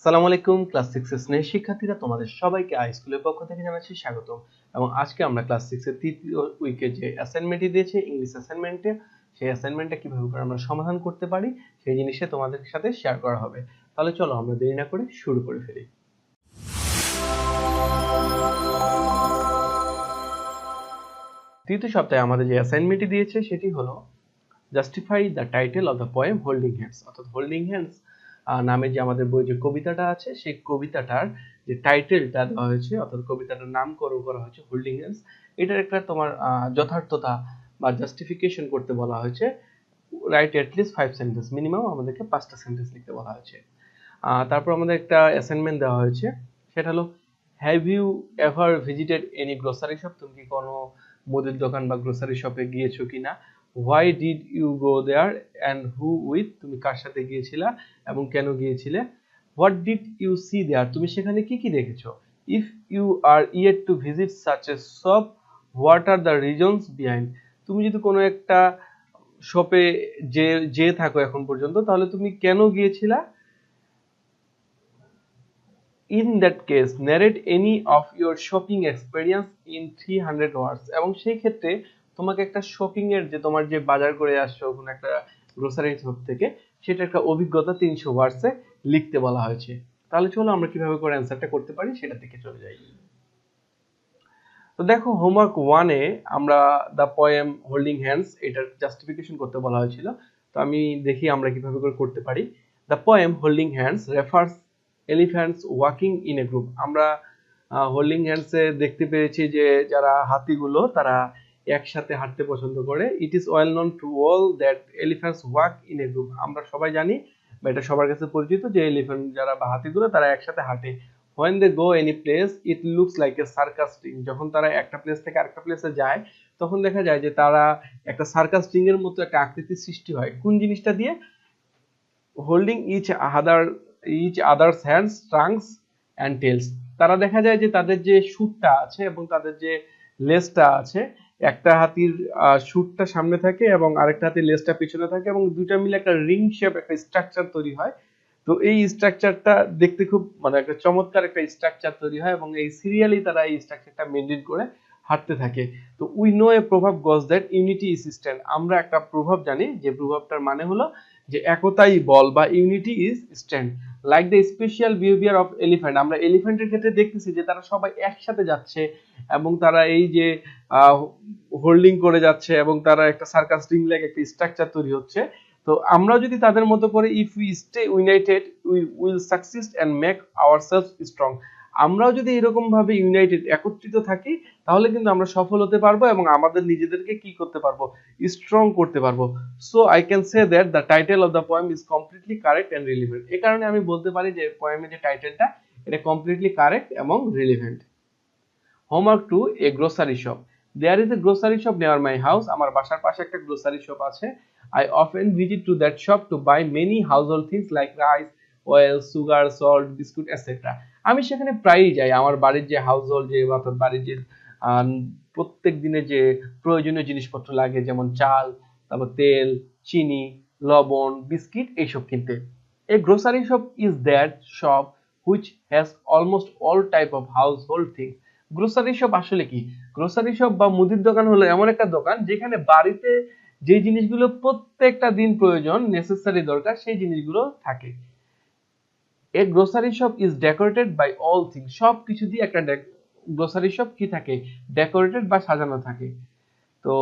আসসালামু আলাইকুম ক্লাস 6 এর স্নেহ শিক্ষার্থীরা, তোমাদের সবাইকে আই স্কুলের পক্ষ থেকে জানাচ্ছি স্বাগতম। এবং আজকে আমরা ক্লাস 6 এর তৃতীয় উইকে যে অ্যাসাইনমেন্টটি দিয়েছে ইংলিশ অ্যাসাইনমেন্টে, সেই অ্যাসাইনমেন্টটা কিভাবে করে আমরা সমাধান করতে পারি সেই জিনিসটা তোমাদের সাথে শেয়ার করা হবে। তাহলে চলো আমরা দেরি না করে শুরু করে ফেলি। তৃতীয় সপ্তাহে আমাদের যে অ্যাসাইনমেন্টটি দিয়েছে সেটি হলো justify the title of the poem holding hands. অর্থাৎ হোল্ডিং হ্যান্ডস নামে যে আমাদের বই যে কবিতাটা আছে সেই কবিতাটার যে টাইটেলটা দেওয়া হয়েছে, অর্থাৎ কবিতাটার নামকরণ করা হয়েছে হোল্ডিং হ্যান্ডস, এটার একটা তোমার যথার্থতা বা জাস্টিফিকেশন করতে বলা হয়েছে। রাইট অ্যাটলিস্ট 5 সেন্টেন্স, মিনিমাম আমাদেরকে 5টা সেন্টেন্স লিখতে বলা হয়েছে। তারপর আমাদের একটা অ্যাসাইনমেন্ট দেওয়া হয়েছে, সেটা হলো have you ever visited any grocery shop? তুমি কি কোনো মুদির দোকান বা গ্রোসারি শপে গিয়েছো কিনা? Why did you go there and who with? তুমি কার সাথে গিয়েছিলা এবং কেন গিয়েছিলে? What did you see there? তুমি সেখানে কি কি দেখেছো? If you are yet to visit such a shop, what are the reasons behind? তুমি যদি কোনো একটা শপে যে থাকো এখন পর্যন্ত, তাহলে তুমি কেন গিয়েছিলা? In that case, narrate any of your shopping experience in 300 words. এবং সেই ক্ষেত্রে তোমাকে একটা শপিং এর যে তোমার যে বাজার করে আসছো কোনো একটা গ্রোসারি শপ থেকে, সেটা একটা অভিজ্ঞতা 300 ওয়ার্ডসে লিখতে বলা হয়েছে। তাহলে চলো আমরা কিভাবে করে অ্যান্সারটা করতে পারি সেটা থেকে চলে যাই। তো দেখো, হোমওয়ার্ক 1-এ আমরা দ্য পোয়েম হোল্ডিং হ্যান্ডস এটার জাস্টিফিকেশন করতে বলা হয়েছিল। তো আমি দেখি আমরা কিভাবে করে করতে পারি। The poem holding hands refers elephants walking in a group. আমরা হোল্ডিং হ্যান্ডসে দেখতে পেয়েছি যে যারা হাতিগুলো তারা একসাথে হাঁটতে পছন্দ করে। It is well known to all that elephants walk in a group. আমরা সবাই জানি বা এটা সবার কাছে পরিচিত যে এলিফ্যান্ট যারা বা হাতিগুলো তারা একসাথে হাঁটে। when they go any place it looks like a circus ring. যখন তারা একটা প্লেস থেকে আরেকটা প্লেসে যায় তখন দেখা যায় যে তারা একটা সার্কাস রিং এর মতো একটা আকৃতির সৃষ্টি হয়। কোন জিনিসটা দিয়ে? Holding each others hands, trunks and tails. তারা দেখা যায় যে তাদের যে শুটটা আছে এবং তাদের যে লেজটা আছে, একটা হাতির শুটটা সামনে থাকে এবং আরেকটা হাতির লেজটা পিছনে থাকে এবং দুইটা মিলে একটা রিং শেপ একটা স্ট্রাকচার তৈরি হয়। তো এই স্ট্রাকচারটা দেখতে খুব মানে একটা চমৎকার একটা স্ট্রাকচার তৈরি হয় এবং এই সিরিয়ালি তারা এই স্ট্রাকচারটা মেনটেন করে হাঁটতে থাকে। তো উই নো এ প্রভাব গোজ দ্যাট ইউনিটি ইজ স্ট্রেংথ। আমরা একটা প্রভাব জানি যে প্রভাবটার মানে হলো যে একতাই বল বা unity is strength. Like the special behaviour of elephant. আমরা এলিফ্যান্টের ক্ষেত্রে দেখতেছি যে তারা সবাই একসাথে যাচ্ছে এবং তারা এই যে হোল্ডিং করে যাচ্ছে এবং তারা একটা সার্কাস রিং লাইক একটা স্ট্রাকচার তৈরি হচ্ছে। তো আমরা যদি তাদের মতো করে if we stay united we will succeed and make ourselves strong. আমরাও যদি এরকম ভাবে ইউনাইটেড একত্রিত থাকি তাহলে কিন্তু আমরা সফল হতে পারবো এবং আমাদের নিজেদেরকে কি করতে পারবো? স্ট্রং করতে পারবো। So I can say that the title of the poem is completely correct and relevant. এই কারণে আমি বলতে পারি যে পোয়েমের যে টাইটেলটা এটা কমপ্লিটলি কারেক্ট এবং রিলেভেন্ট। Homework 2, a grocery shop. There is a grocery shop near my house. আমার বাসার পাশে একটা গ্রোসারি শপ আছে। I often visit to that shop to buy many household things like rice, oil, sugar, salt, biscuit, etc. আমি সেখানে প্রায়ই যাই। আমার বাড়ির যে হাউসহোল্ড যে অর্থাৎ বাড়ির যে প্রত্যেক দিনে যে প্রয়োজনীয় জিনিসপত্র লাগে যেমন চাল, তারপর তেল, চিনি, লবণ, বিস্কিট এইসব কিনতে। A grocery shop is that shop which has almost all type of household things. Grocery shop আসলে কি? গ্রোসারি শপ বা মুদির দোকান হলো এমন একটা দোকান যেখানে বাড়িতে যে জিনিসগুলো প্রত্যেকটা দিন প্রয়োজন নেসেসারি দরকার সেই জিনিসগুলো থাকে। A grocery shop is decorated by all things. সব কিছু দিয়ে একটা গ্রোসারি শপ কি থাকে? ডেকোরেটেড বা সাজানো থাকে। তো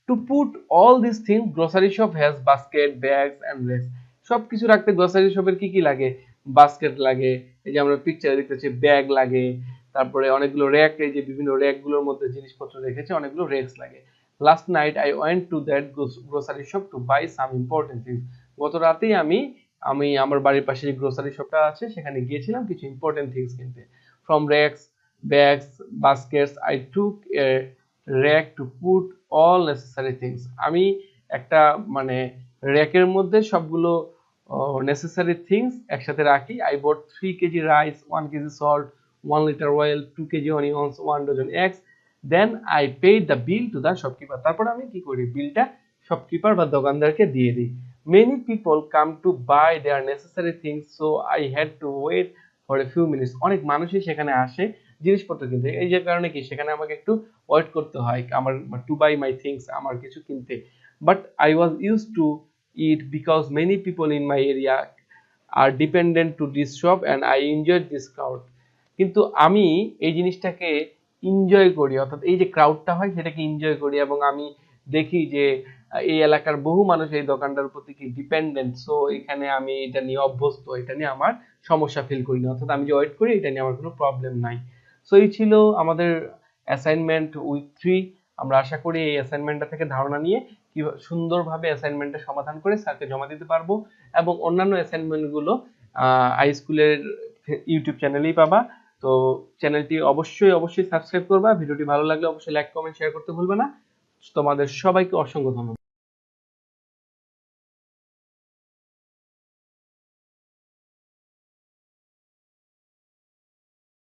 to put all this things grocery shop has basket, bags and racks. সবকিছু রাখতে গ্রোসারি শপের কি কি লাগে? বাস্কেট লাগে, এই যে আমরা পিকচারে দেখতেছি ব্যাগ লাগে, তারপরে অনেকগুলো র্যাক, এই যে বিভিন্ন র্যাকগুলোর মধ্যে জিনিসপত্র রেখেছে অনেকগুলো রেক্স লাগে। Last night I went to that grocery shop to buy some important things. গত রাতেই আমি আমার বাড়ির পাশে যে গ্রোসারি শপটা আছে সেখানে গিয়েছিলাম কিছু ইম্পর্টেন্ট থিংস কিনতে। From racks, bags, Vazquez I took A rack two put all necessary things. আমি একটা মানে র্যাকের মধ্যে সবগুলো নেসেসারি থিংস একসাথে রাখি। I bought 3 KG rice, 1 KG salt, 1 litre oil, 2 KG onions, 1 dozen eggs. Then I paid the bill to the shopkeeper. তারপর আমি কি করি? বিলটা শপকিপার বা দোকানদারকে দিয়ে দিই। Many people come to buy their necessary things, so I had to wait for a few minutes. অনেক মানুষই সেখানে আসে জিনিসপত্র কিনতে, এই যে কারণে কি সেখানে আমাকে একটু ওয়েট করতে হয় আমার টু বাই মাই থিংস, আমার কিছু কিনতে। But I was use to it because many people in my area are dependent to this shop and I enjoy this crowd. কিন্তু আমি এই জিনিসটাকে এনজয় করি, অর্থাৎ এই যে ক্রাউডটা হয় সেটাকে এনজয় করি, এবং আমি দেখি যে এই এলাকার বহু মানুষ এই দোকানটার প্রতি কি ডিপেন্ডেন্ট, সো এখানে আমি এটা নিয়ে অভ্যস্ত, এটা নিয়ে আমার সমস্যা ফিল করি না, অর্থাৎ আমি যে ওয়েট করি এটা নিয়ে আমার কোনো প্রবলেম নাই। সো এই ছিল আমাদের অ্যাসাইনমেন্ট উইক 3। আমরা আশা করি এই অ্যাসাইনমেন্টটা থেকে ধারণা নিয়ে কি সুন্দরভাবে অ্যাসাইনমেন্টটা সমাধান করে স্যারকে জমা দিতে পারবো, এবং অন্যান্য অ্যাসাইনমেন্টগুলো আই স্কুলের ইউটিউব চ্যানেলেই পাবা। তো চ্যানেলটি অবশ্যই সাবস্ক্রাইব করবা, ভিডিওটি ভালো লাগলে অবশ্যই লাইক কমেন্ট শেয়ার করতে ভুলবে না। তোমাদের সবাইকে অসংখ্য ধন্যবাদ।